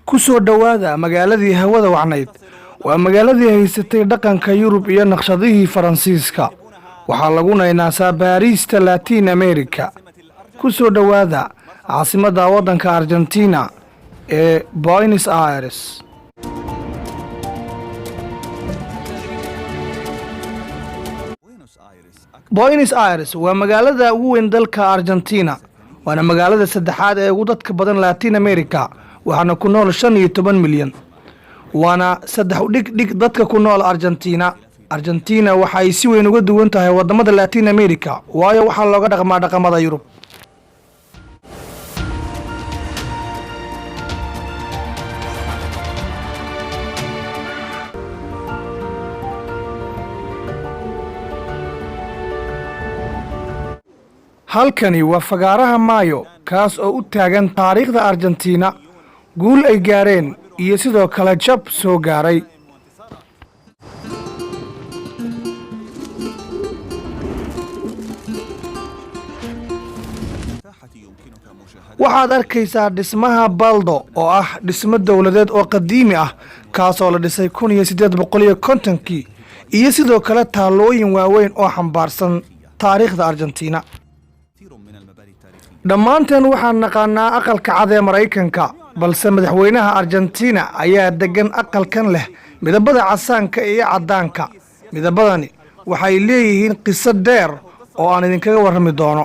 ku soo dhawaada magaaladii hawada wacnayd waa magaaladii haysatay dhaqanka Yurub iyo naqshadihii Faransiiska waxaa lagu naynaasaa Baariista Latin America ku soo dhawaada caasimadda waddanka Argentina ee Buenos Aires. Buenos Aires waa magaalada ugu weyn dalka Argentina waana magaalada saddexaad ee ugu dadka badan Latin America waxaana ku nool 15 milyan waana saddex dhig dadka ku nool Argentina waxa ay si weyn uga duwan tahay wadamada Latin America waayo waxa looga dhaqmaa dhaqamada Yurub. halkani waa fagaaraha Mayo kaas oo u taagan taariikhda Argentina guul ay gaareen iyo sidoo kale jab soo gaaray. waxaad arkaysaa dhismaha Baldo oo ah dhismo dawladeed oo qadiimi ah kaas oo la dhisay 1850kii iyo sidoo kale taalooyin waaweyn oo xambaarsan taariikhda Argentina. dhammaanteen waxaan naqaanaa aqalka cad ee Mareykanka balse madaxweynaha Argentina ayaa degan aqalkan leh midabada casaanka iyo cadaanka. midabadani waxay leeyihiin qiso dheer oo aan idinkaga warrami doono.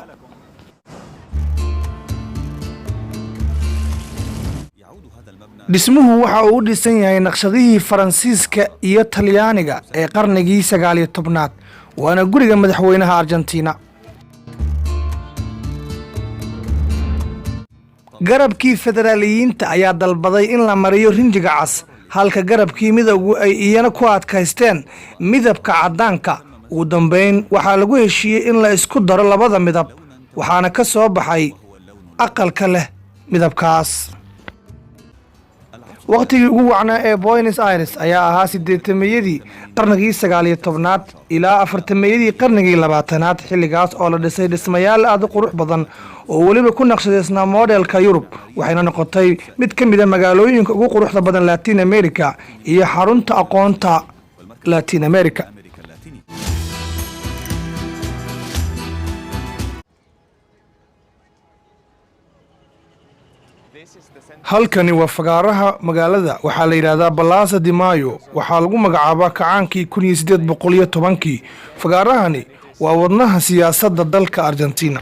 dhismuhu waxa uu u dhisan yahay naqshadihii Faransiiska iyo Talyaaniga ee qarnigii 19aad waana guriga madaxweynaha Argentina. garabkii federaaliyiinta ayaa dalbaday in la mariyo rinjiga cas halka garabkii midowgu ay iyana ku adkaysteen midabka cadaanka. ugu dambeyn waxaa lagu heshiiyey in la isku daro labada midab waxaana ka soo baxay aqalka leh midabkaas. waqtigii ugu wacnaa ee Buenos Aires ayaa ahaa 80meeyadii qarnigii 19aad ilaa 40meeyadii qarnigii 20aad xilligaas oo la dhisay dhismayaal aad u qurux badan oo waliba ku naqshadeysnaa modelka Yurub waxayna noqotay mid ka mid ah magaalooyinka ugu quruxda badan Latin America iyo xarunta aqoonta Latin America. halkani waa fagaaraha magaalada waxaa la yiraahdaa Plaza de Mayo waxaa lagu magacaabaa kacaankii 1810kii. fagaarahani waa wadnaha siyaasadda dalka Argentina.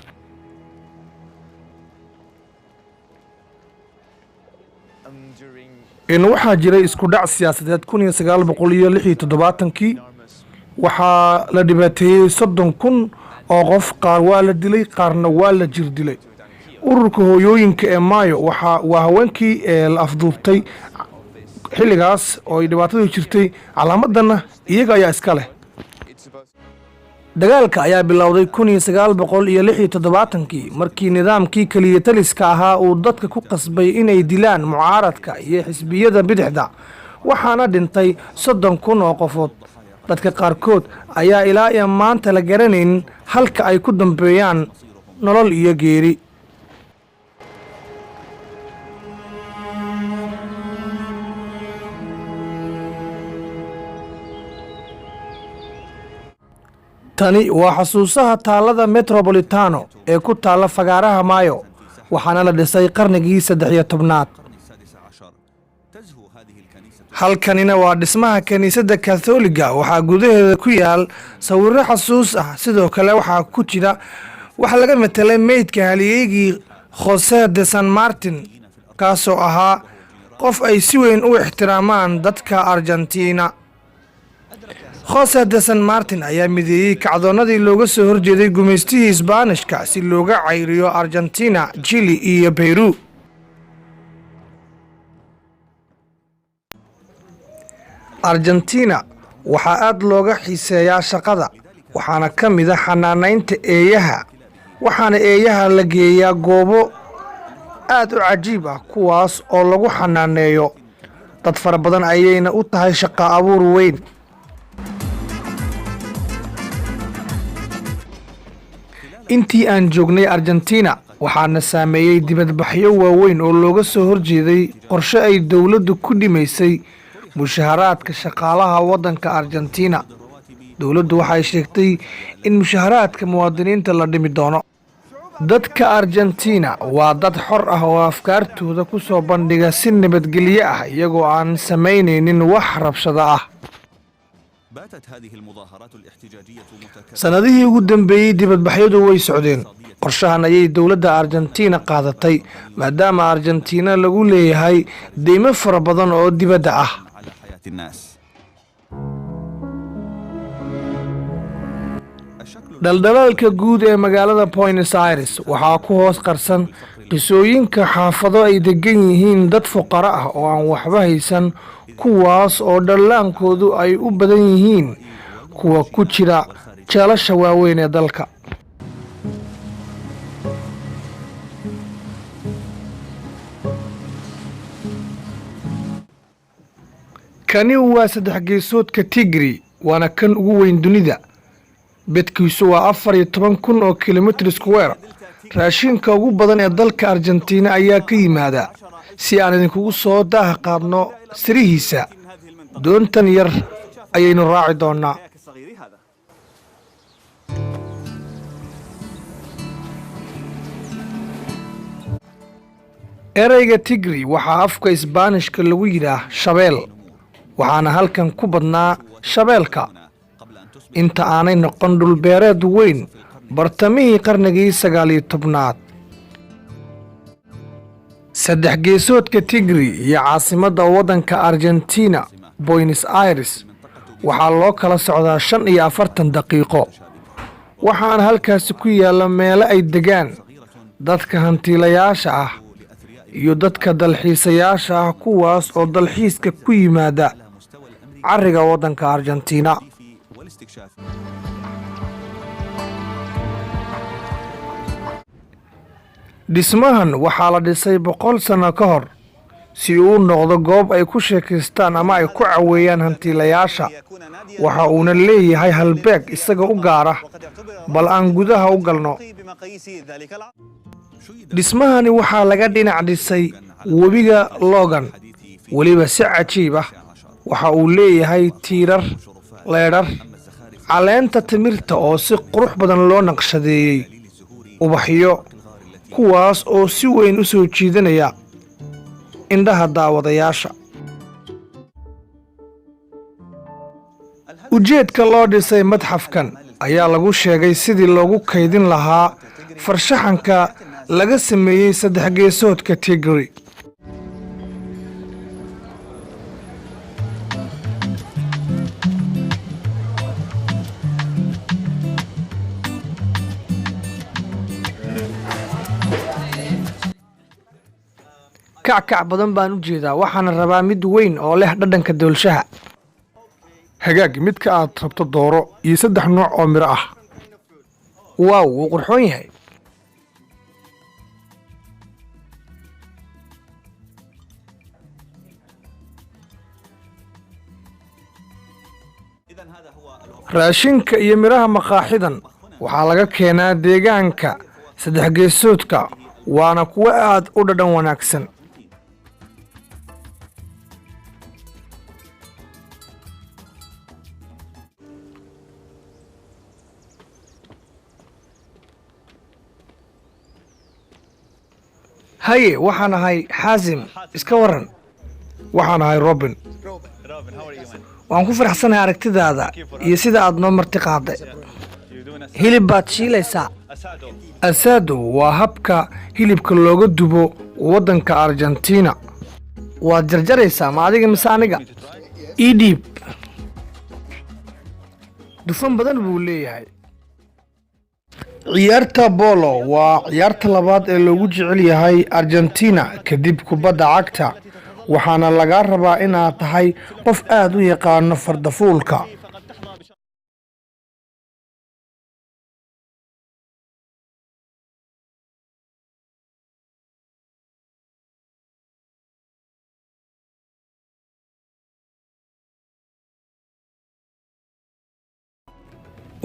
waxaa jiray isku dhac siyaasadeed 1976kii waxaa la dhibaateeyey 30,000 oo qof qaar waa la dilay qaarna waa la jir dilay. ururka hooyooyinka ee Mayo waa haweenkii la afduubtay xilligaas oo ay dhibaatadu jirtay calaamadana iyaga ayaa iska leh. dagaalka ayaa bilowday 1976kii markii nidaamkii kaliya taliska ahaa uu dadka ku qasbay inay dilaan mucaaradka iyo xisbiyada bidixda waxaana dhintay 30,000 oo qofood. dadka qaarkood ayaa ilaa iyo maanta la garanayn halka ay ku dambeeyaan nolol iyo geeri. tani waa xasuusaha taalada Metropolitano ee ku taala fagaaraha Mayo waxaana la dhisay qarnigii 13aad. halkanina waa dhismaha kaniisadda Catholiga waxaa gudaheeda ku yaal sawirro xasuus ah sidoo kale waxaa ku jira waxa laga metelay meydka halyeygii José de San Martin kaasoo ahaa qof ay si weyn u ixtiraamaan dadka Argentina. José de San Martin ayaa mideeyay kacdoonadii looga soo horjeeday gumeystihii Isbaanishka si looga cayriyo Argentina, Chile iyo Peru. Argentina waxaa aad looga xiiseeyaa shaqada waxaana ka mid ah xanaanaynta eeyaha waxaana eeyaha la geeyaa goobo aad u cajiib ah kuwaas oo lagu xanaaneeyo dad fara badan ayayna u tahay shaqo abuur weyn. intii aan joognay Argentina waxaana saameeyey dibadbaxyo waaweyn oo looga soo horjeeday qorshe ay dowladdu ku dhimaysay mushaharaadka shaqaalaha waddanka Argentina. dowladdu waxay sheegtay in mushaharaadka muwaadiniinta la dhimi doono. dadka Argentina waa dad xor ah oo afkaartooda ku soo bandhiga si nabadgelyo ah iyagoo aan samaynaynin wax rabshado ah. sanadihii ugu dambeeyey dibadbaxyadu way socdeen. qorshahan ayay dowladda Argentina qaadatay maadaama Argentina lagu leeyahay deymo fara badan oo dibadda ah. dhaldhalaalka guud ee magaalada Buenos Aires waxaa ku hoos qarsan qisooyinka xaafado ay degan yihiin dad fuqaro ah oo aan waxba haysan, kuwaas oo dhallaankoodu ay u badan yihiin kuwa ku jira jeelasha waaweyn ee dalka. kani waa 3 geesoodka Tigri, waana kan ugu weyn dunida. bedkiisu waa 14,000 oo kilomitir square. raashinka ugu badan ee dalka Argentina ayaa ka yimaada. si aan idinkugu soo daah qaadno sirihiisa, doontan yar ayaynu raaci doonaa. ereyga Tigri waxaa afka Isbaanishka lagu yidhaah shabeel, waxaana halkan ku badnaa shabeelka inta aanay noqon dhulbeereed weyn bartamihii qarnigii 19aad. 3 geesoodka Tigri iyo caasimadda waddanka Argentina Buenos Aires waxaa loo kala socdaa 45 daqiiqo. waxaana halkaasi ku yaalla meelo ay degaan dadka hantiilayaasha ah iyo dadka dalxiisayaasha ah, kuwaas oo dalxiiska ku yimaada cariga waddanka Argentina. dhismahan waxaa la dhisay 100 sano ka hor si uu u noqdo goob ay ku sheekaystaan ama ay ku caweeyaan hantiilayaasha. waxa uuna leeyahay halbeeg isaga u gaara, bal aan gudaha u galno. dhismahani waxaa laga dhinac dhisay webiga Logan, weliba si cajiib ah. waxa uu leeyahay tiirar, leedhar, caleenta timirta oo si qurux badan loo naqshadeeyey, ubaxyo, kuwaas oo si weyn u soo jiidanaya indhaha daawadayaasha. ujeedka loo dhisay madxafkan ayaa lagu sheegay sidii loogu kaydin lahaa farshaxanka laga sameeyey 3 geesoodka Tigri. kackac badan baan u jeedaa, waxaana rabaa mid weyn oo leh dhadhanka doolshaha. hagaag midka aad rabto dooro iyo 3 nooc oo miro ah. waaw, wuu qurxoon yahay. raashinka iyo miraha maqaaxidan waxaa laga keenaa deegaanka 3 geesoodka, waana kuwo aad u dhadhan wanaagsan. haye, waxaan ahay Xaasim, iska waran. waxaan ahay Robin. waan ku faraxsanahay aragtidaada iyo sida aad noo marti qaaday. hilib baad shiilaysaa. asado waa habka hilibka looga dubo waddanka Argentina. waad jarjaraysaa ma adiga mise aniga? ii dhiib. dufan badan buu leeyahay. ciyaarta bolo waa ciyaarta labaad ee loogu jecel yahay Argentina kadib kubadda cagta, waxaana laga rabaa inaad tahay qof aad u yaqaano fardafuulka.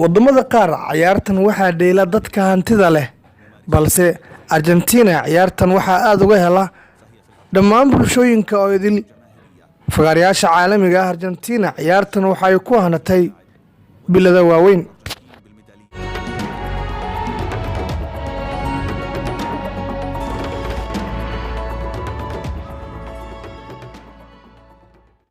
waddamada qaar ciyaartan waxaa dheela dadka hantida leh, balse Argentina ciyaartan waxaa aad uga hela dhammaan bulshooyinka oo idil fagaarayaasha caalamiga ah. Argentina ciyaartan waxay ku hanatay bilada waaweyn.